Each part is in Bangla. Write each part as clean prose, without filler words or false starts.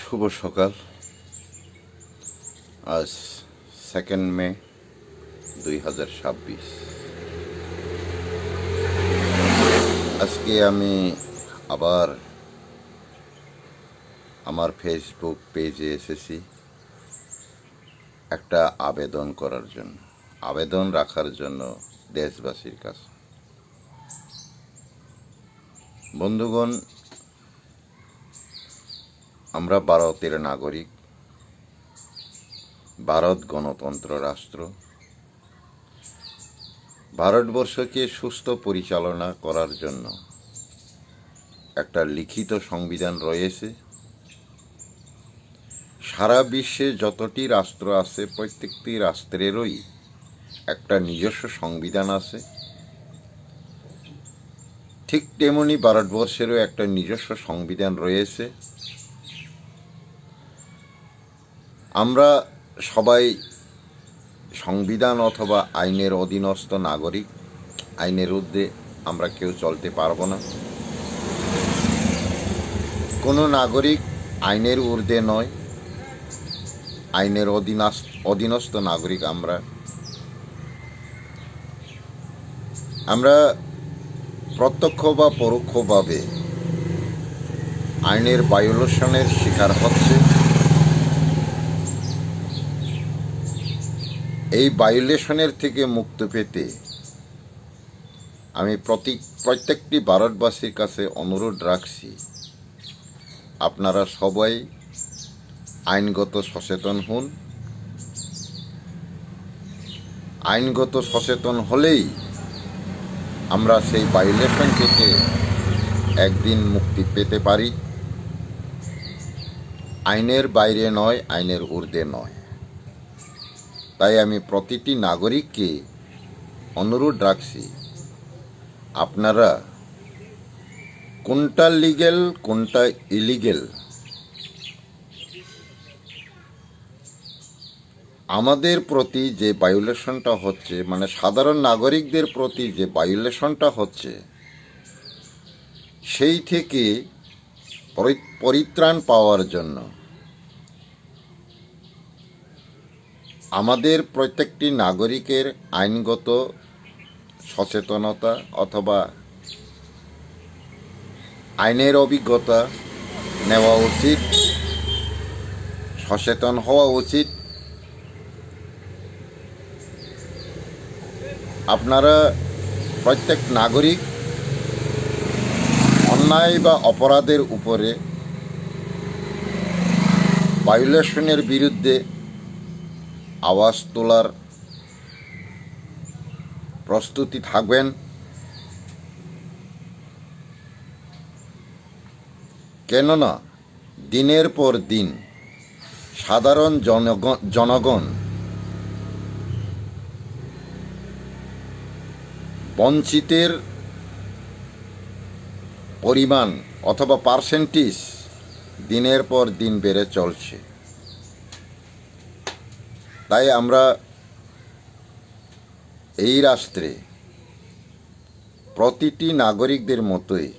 শুভ সকাল। আজ 2 মে 2026। আজকে আমি আবার আমার ফেসবুক পেজে এসেছি একটা আবেদন করার জন্য, আবেদন রাখার জন্য দেশবাসীর কাছে। বন্ধুগণ, আমরা ভারতের নাগরিক, ভারত গণতন্ত্র রাষ্ট্র। ভারতবর্ষকে সুস্থ পরিচালনা করার জন্য একটা লিখিত সংবিধান রয়েছে। সারা বিশ্বে যতটি রাষ্ট্র আছে, প্রত্যেকটি রাষ্ট্রেরই একটা নিজস্ব সংবিধান আছে। ঠিক তেমনি ভারতবর্ষেরও একটা নিজস্ব সংবিধান রয়েছে। আমরা সবাই সংবিধান অথবা আইনের অধীনস্থ নাগরিক। আইনের ঊর্ধ্বে আমরা কেউ চলতে পারবো না। কোনো নাগরিক আইনের ঊর্ধ্বে নয়, আইনের অধীনস্থ নাগরিক আমরা প্রত্যক্ষ বা পরোক্ষভাবে আইনের ভায়োলেশনের শিকার হচ্ছে। এই ভায়োলেশনের থেকে মুক্তি পেতে আমি প্রত্যেকটি ভারতবাসীর কাছে অনুরোধ রাখছি, আপনারা সবাই আইনগত সচেতন হন। আইনগত সচেতন হলেই আমরা সেই ভায়োলেশন থেকে একদিন মুক্তি পেতে পারি। আইনের বাইরে নয়, আইনের ঊর্ধ্বে নয়। তাই আমি প্রতিটি নাগরিককে অনুরোধ রাখছি, আপনারা কোনটা লিগ্যাল কোনটা ইলিগ্যাল, আমাদের প্রতি যে ভায়োলেশনটা হচ্ছে, মানে সাধারণ নাগরিকদের প্রতি যে ভায়োলেশনটা হচ্ছে, সেই থেকে পরিত্রাণ পাওয়ার জন্য আমাদের প্রত্যেকটি নাগরিকের আইনগত সচেতনতা অথবা আইনের অভিজ্ঞতা নেওয়া উচিত, সচেতন হওয়া উচিত। আপনারা প্রত্যেক নাগরিক অন্যায় বা অপরাধের উপরে ভায়োলেশনের বিরুদ্ধে আওয়াজ তোলার প্রস্তুতি থাকবেন। কেননা দিনের পর দিন সাধারণ জনগণ বঞ্চিতের পরিমাণ অথবা পার্সেন্টেজ দিনের পর দিন বেড়ে চলছে। তাই আমরা এই রাষ্ট্রে প্রতিটি নাগরিকদের মতোই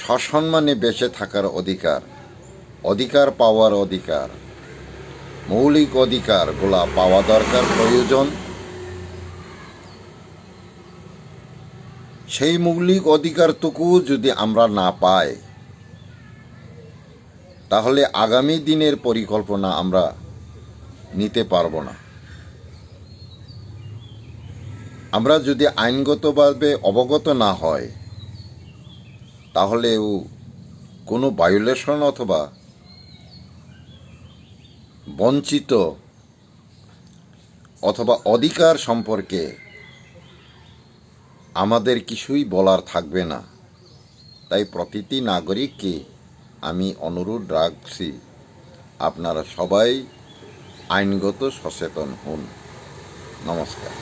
সসম্মানে বেঁচে থাকার অধিকার পাওয়ার অধিকার, মৌলিক অধিকারগুলা পাওয়া দরকার, প্রয়োজন। সেই মৌলিক অধিকারটুকু যদি আমরা না পাই, তাহলে আগামী দিনের পরিকল্পনা আমরা নিতে পারবো না। আমরা যদি আইনগতভাবে অবগত না হয়, তাহলেও কোনো ভায়োলেশন অথবা বঞ্চিত অথবা অধিকার সম্পর্কে আমাদের কিছুই বলার থাকবে না। তাই প্রতিটি নাগরিককে আমি অনুরোধ রাখছি, আপনারা সবাই আইনগত সচেতন হন। নমস্কার।